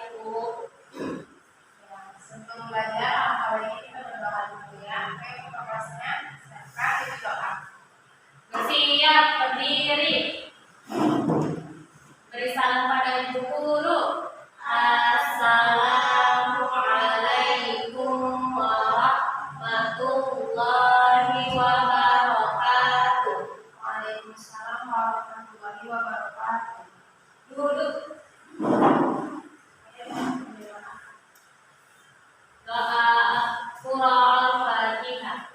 Ibu. Ya, sebelum belajar kali ini kita berdoa dulu ya. Oke, kelasnya silakan didoa. Bersiap berdiri. Beri salam pada ibu guru. Assalamualaikum warahmatullahi wabarakatuh. Waalaikumsalam warahmatullahi wabarakatuh. Duduk. Doa surah Al-Fatihah.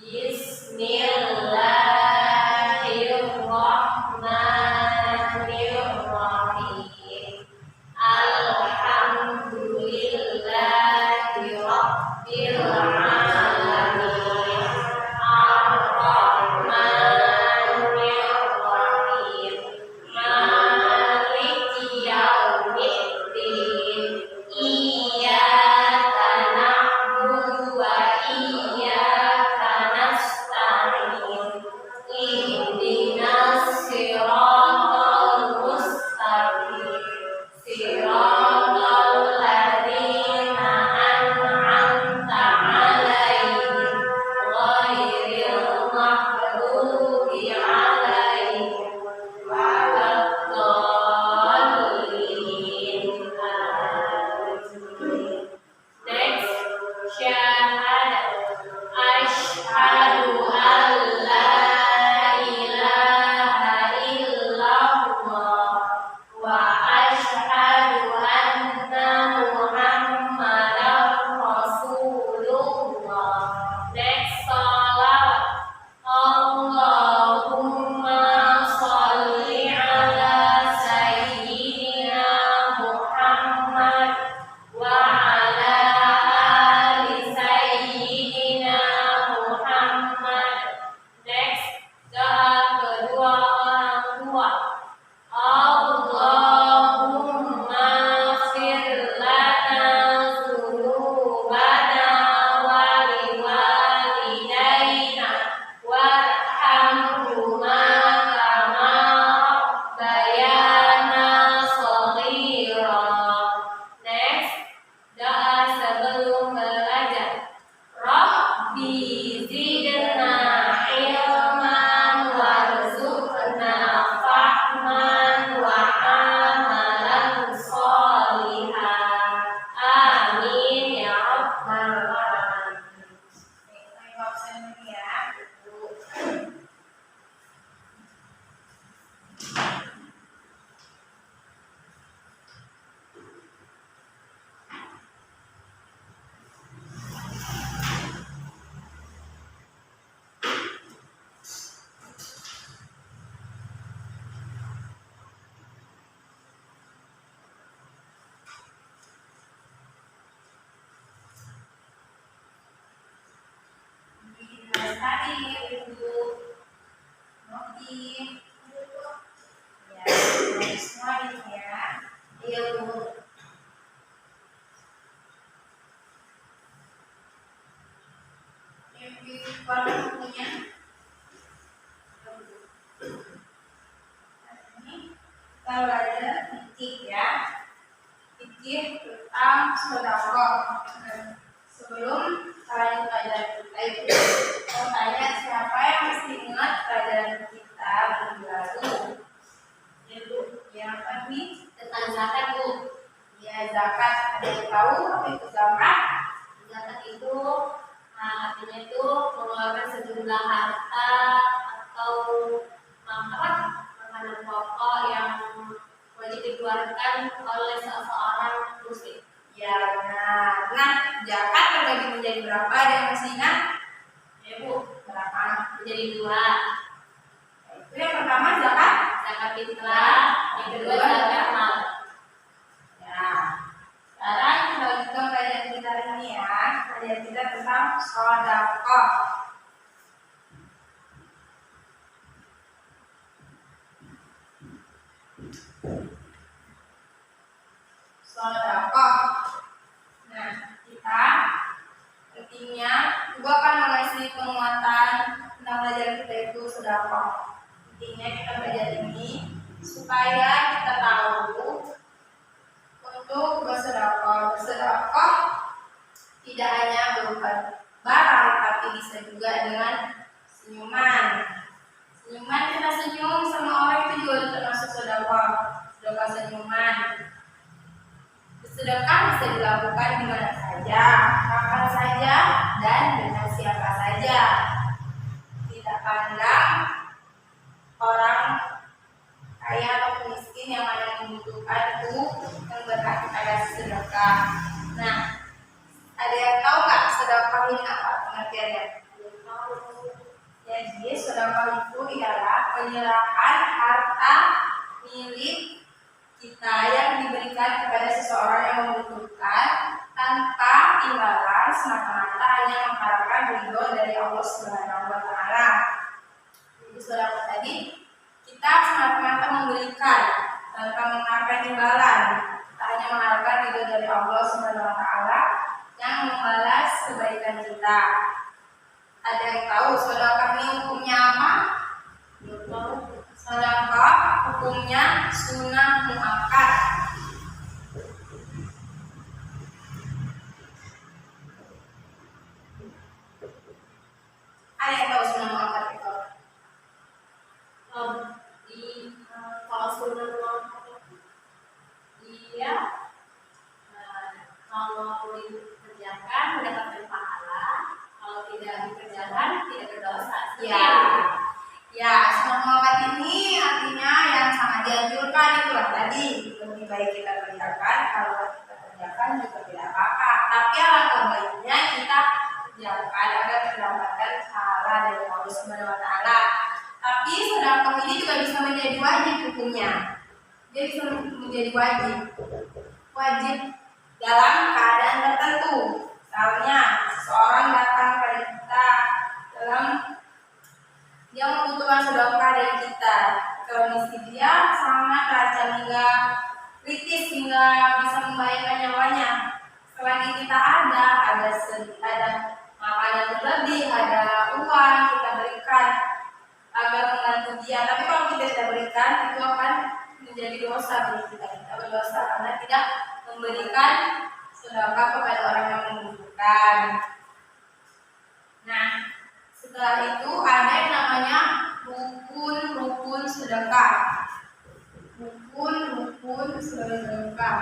Bismillahirrahmanirrahim. Alhamdulillahi rabbil alamin. Ar-Rahmanir-Rahim. Maliki yaumiddin. Iyyaka na'budu wa iyyaka nasta'in. Ihdinas siratal mustaqim. Siratal ladzina an'amta 'alaihim ghairil maghdubi 'alaihim waladdallin. Next, syahadat. Asyhadu an la ilaha illallah wa asyhadu anna Muhammadar Rasulullah. Next, salawat. Allahumma sholli ala sayyidina Muhammad wa ala ali sayyidina Muhammad. Next, doa kedua orang tua. Allahumma fir lana dzunubana wa liwalidayna warhamhuma kama rabbayana shaghira. Next, doa sebelum belajar. Rabbi zidna ilman warzuqna fahman wa amalan sholihan. Amin ya rabbal alamin. Baik, absen ini ya. Tadi ibu Noki ya, semua ini ya, ilmu. Yang warna bukunya ini kalau ada titik ya, titik tentang sedekah. Sebelum kalian pelajaran kita itu, saya tanya siapa yang masih ingat pelajaran kita minggu lalu? Ya Bu, yang apa nih? Tentang zakat Bu. Ya, zakat. Ada yang tahu apa itu zakat? Zakat itu artinya itu mengeluarkan sejumlah harta atau makanan pokok yang wajib dikeluarkan oleh seseorang muslim. Ya benar. Nah, zakat terbagi menjadi berapa? Ada yang masih ingat? Ya Bu, berapa? Menjadi dua. Itu yang pertama zakat fitrah, yang kedua zakat mal. Ya. Sekarang kita lanjutkan pelajaran kita ini ya. Pelajaran kita tentang sedekah. Sedekah. Nah, kita intinya gua akan mengasih penguatan tentang pelajaran kita itu sedekah. Intinya kita belajar ini supaya kita tahu untuk bisa juga dengan senyuman. Senyuman, kita senyum sama orang itu juga termasuk sedekah. Sedekah senyuman. Sedekah bisa dilakukan di mana saja, kapan saja, dan dengan siapa saja. Tidak pandang orang kaya atau miskin yang ada membutuhkan itu yang berhak pada sedekah. Nah, ada yang tahu nggak sedekah ini apa pengertiannya? Jadi sedekah itu ialah penyerahan harta milik kita yang diberikan kepada seseorang yang membutuhkan tanpa imbalan, semata-mata hanya mengharapkan ridho dari Allah Subhanahu wa Ta'ala. Jadi sedekah tadi kita semata-mata memberikan tanpa mengharapkan imbalan, kita hanya mengharapkan ridho dari Allah Subhanahu wa Ta'ala yang membalas kebaikan kita. Ada yang tahu sedekah ini hukumnya apa? Sedekah hukumnya sunnah muakkad. Ada yang tahu sunnah muakkad itu? Kalau sunnah muakkad dia kalau dikerjakan mendapatkan pahala, kalau tidak dikerjakan tidak berdosa. Ya, sunnah muakkad ini artinya yang sangat dianjurkan, itulah tadi lebih baik kita kerjakan, kalau kita kerjakan juga tidak apa-apa. Tapi alangkah baiknya kita kerjakan agar mendapatkan pahala dari Allah Subhanahu wa Ta'ala. Tapi sedekah ini juga bisa menjadi wajib hukumnya. Dia bisa menjadi wajib dalam keadaan tertentu. Misalnya seseorang datang kepada kita dalam dia membutuhkan sedekah dari kita, kondisi dia sangat terancam hingga kritis hingga bisa membahayakan nyawanya. Selain kita ada makanan berlebih, ada uang kita berikan agar membantu dia. Tapi kalau kita tidak berikan, itu akan menjadi dosa bagi kita. Kita berdosa karena tidak memberikan sedekah kepada orang yang membutuhkan. Nah, setelah itu ada yang namanya rukun sedekah. Rukun sedekah.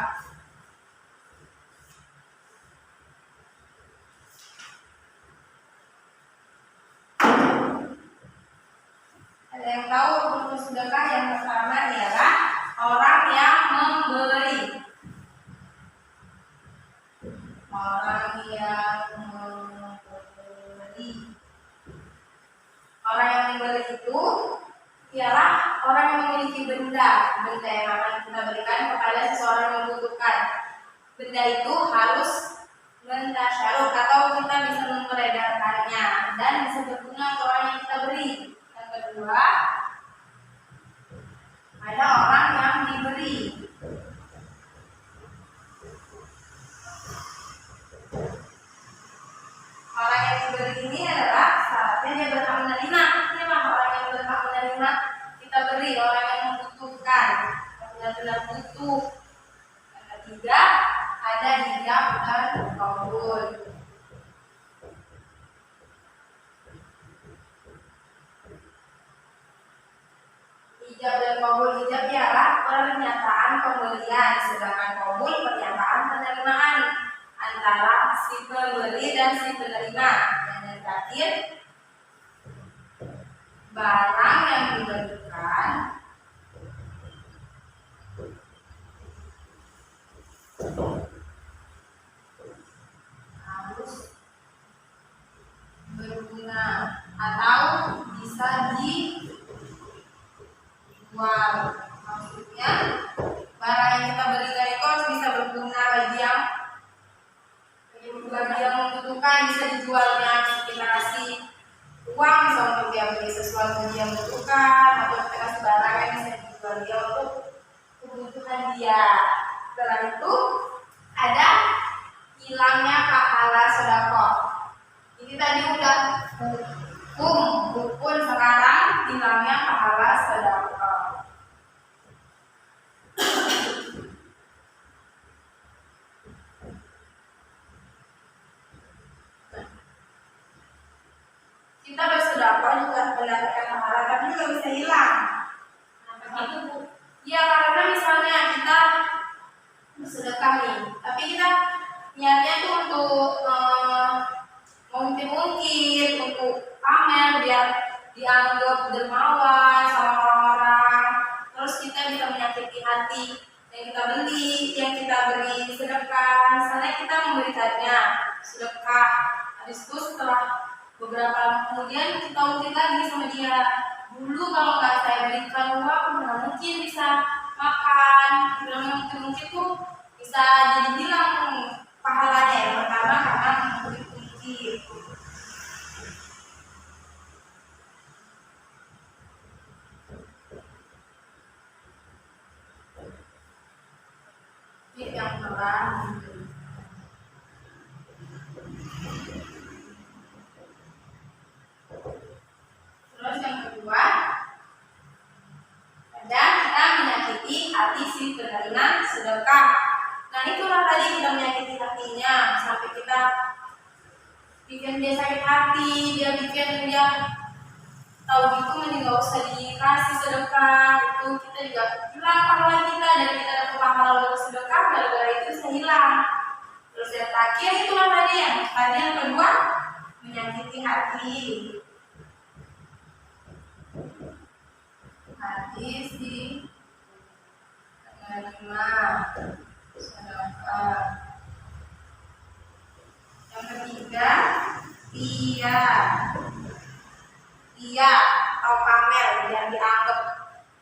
Ada yang tahu rukun sedekah yang pertama ialah orang yang memberi. Orang yang memberi. Orang yang memberi itu ialah orang yang memiliki benda yang akan kita berikan kepada seseorang yang membutuhkan. Benda itu harus mentasyaruf atau kita bisa memperedarkannya dan bisa berguna untuk orang yang kita beri. Yang kedua, ada orang yang diberi. Orang yang diberi ini adalah syaratnya dia berhak menerima. Orang yang berhak menerima kita beri, orang yang membutuhkan, benar-benar butuh. Yang ketiga, ada hijab dan qabul. Hijab dan qabul, hijab ialah pernyataan pembelian, sedangkan qabul pernyataan penerimaan antara si pembeli dan si penerima. Dan yang terakhir, barang yang diberikan harus berguna atau bisa dijual. Maksudnya barang yang kita berikan itu harus bisa berguna bagi yang membutuhkan, bisa dijualnya. Kita kasih uang bisa untuk dia beli sesuatu yang membutuhkan, atau kita kasih barang yang bisa dijual dia untuk kebutuhan dia. Setelah itu ada hilangnya pahala sedekah. Ini tadi udah rukun, sekarang hilangnya pahala sedekah. bersedekah juga mendapatkan pahala, tapi juga bisa hilang. Nah, begitu Bu. Ya karena misalnya kita bersedekah nih, tapi kita niatnya tuh untuk mungkin untuk pamer biar dianggap dermawan sama orang-orang. Terus kita bisa menyakiti hati yang kita beri sedekah. Misalnya kita memberikannya sedekah, habis itu setelah beberapa lama kemudian kita ungkit lagi sama dia, dulu kalau nggak saya berikan uang nggak mungkin bisa makan. Bilang mungkin tuh bisa jadi hilang pahalanya. Yang pertama karena mungkin yang pertama. Terus yang kedua, ada kita menyakiti hati si penerima sedekah. Nah itulah tadi kita menyakiti hatinya sampai kita bikin dia sakit hati, dia bikin dia tahu gitu mending gak usah dikasih sedekah. Itu kita juga hilang pahala kita, dan kita dapat pahala untuk sedekah gara-gara itu bisa hilang. Terus yang terakhir itulah tadi yang kedua, menyakiti hati si penerima sedekah. Yang ketiga, dia atau pamer yang dianggap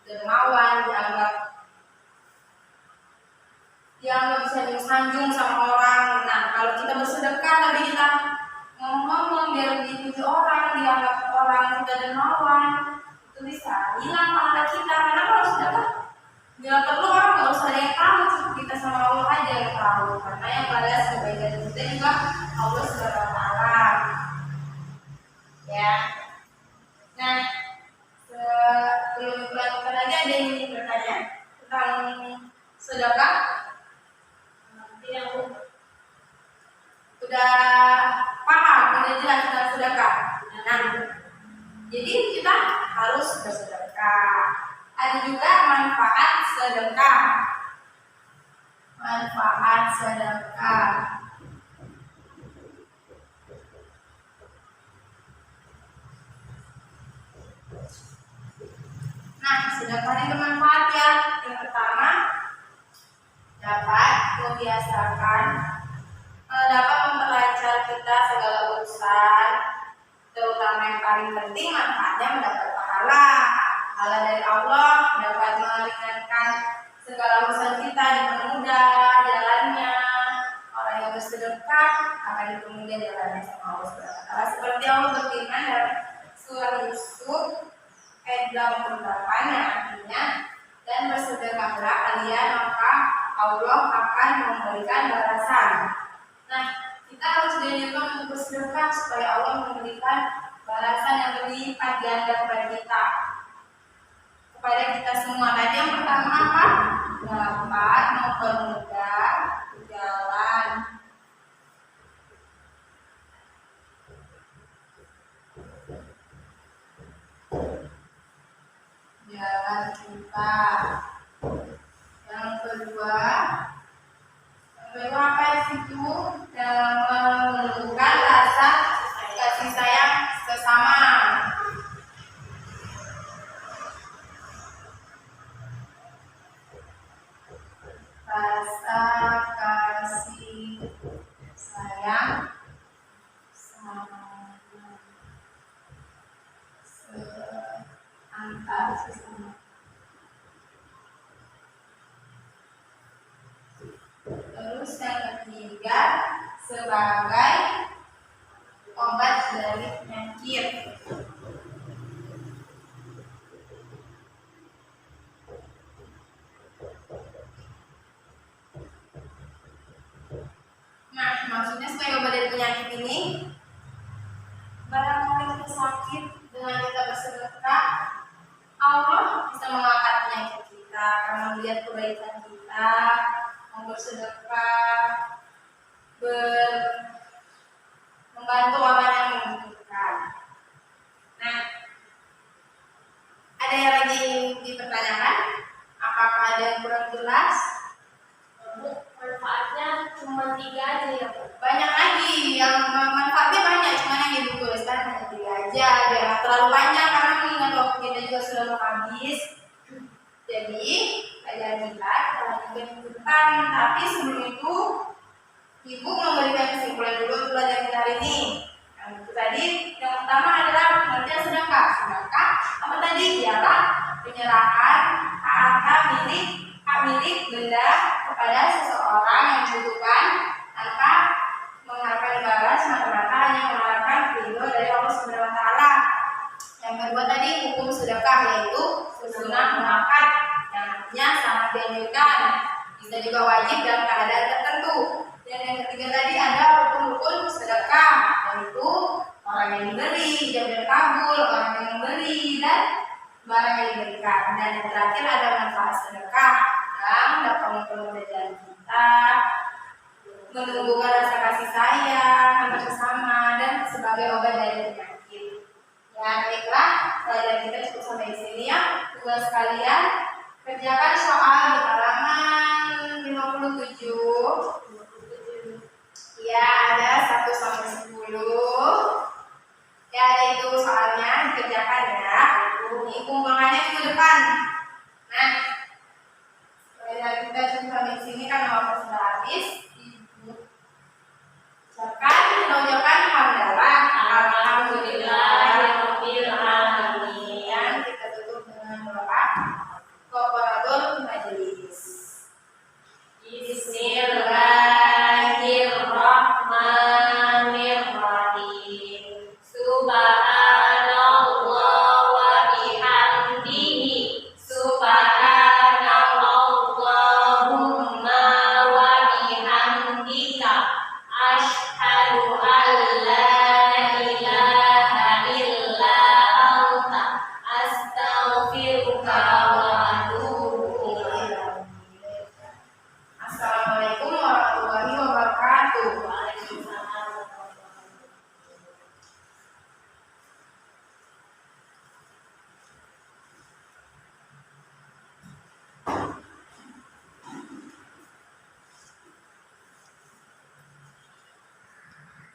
dermawan, dianggap bisa disanjung sama orang. Nah kalau kita bersedekah tapi kita ngomong biar dipuji orang, dianggap orang kita dermawan, itu bisa hilang pahala kita. Karena kalau sedekah bila perlu orang nggak usah ada yang tahu, cukup kita sama Allah aja yang tahu, karena yang balas kebaikan kita juga Allah Subhanahu wa Ta'ala. Ya. Nah, sebelum dilanjutkan lagi ada yang ingin bertanya tentang sedekah? Tidak Bu. Udah paham, udah jelas tentang sedekah. Nah, jadi kita harus bersedekah. Ada juga manfaat sedekah. Manfaat sedekah. Nah, sedekah ini bermanfaat ya. Yang pertama, dapat membiasakan, dapat memperlancar kita segala urusan, terutama yang paling penting manfaatnya mendapat pahala dari Allah, dapat meringankan segala urusan kita, dipermudah jalannya. Orang yang bersedekah akan dipermudah jalannya sama Allah Subhanahu wa Ta'ala. Seperti Allah berfirman dalam surah Yusuf ayat 88 yang artinya, dan bersedekahlah kalian maka Allah akan memberikan balasan. Nah, kita harus dianjurkan untuk bersedekah supaya Allah memberikan balasan yang berlipat ganda kepada kita semua. Tadi yang pertama apa? Dapat mempermudah jalan kita. Yang kedua apa itu? Menumbuhkan rasa kasih sayang sesama. Rasa kasih sayang antar sesama. Terus yang ketiga, sebagai obat dari penyakit. Nah, maksudnya sebagai obat dari penyakit ini, barangkali kita sakit, dengan kita bersedekah, Allah bisa mengangkat penyakit kita karena melihat kebaikan kita. Bersedekah, membantu orang yang membutuhkan. Nah, Cuma 3 aja ya Bu. Banyak lagi yang manfaatnya banyak, cuman yang ibu tuliskan hanya 3 aja biar nggak terlalu banyak karena mengingat waktu kita juga sudah mau habis. Jadi pelajaran kita lanjutkan minggu depan, tapi sebelum itu ibu memberikan kesimpulan dulu untuk pelajaran kita hari ini. Yang itu tadi yang pertama adalah pengertian sedekah. Sedekah apa tadi? Ialah penyerahan harta hak milik benda kepada seseorang yang membutuhkan tanpa mengharapkan imbalan, semata-mata hanya mengharapkan ridho dari Allah Subhanahu wa taala. Yang kedua tadi hukum sedekah, yaitu sunnah muakkad yang artinya sangat dianjurkan, bisa juga wajib dalam keadaan tertentu. Dan yang ketiga tadi ada rukun-rukun sedekah, yaitu orang yang diberi, jabir kabul, orang yang memberi, dan barang yang diberikan. Dan yang terakhir ada manfaat sedekah yang dapat mempermudah jalan kita, menumbuhkan rasa kasih sayang antar sesama, dan sebagai obat dari penyakit. Ya, baiklah, pelajaran kita cukup sampai di sini ya. Tugas kalian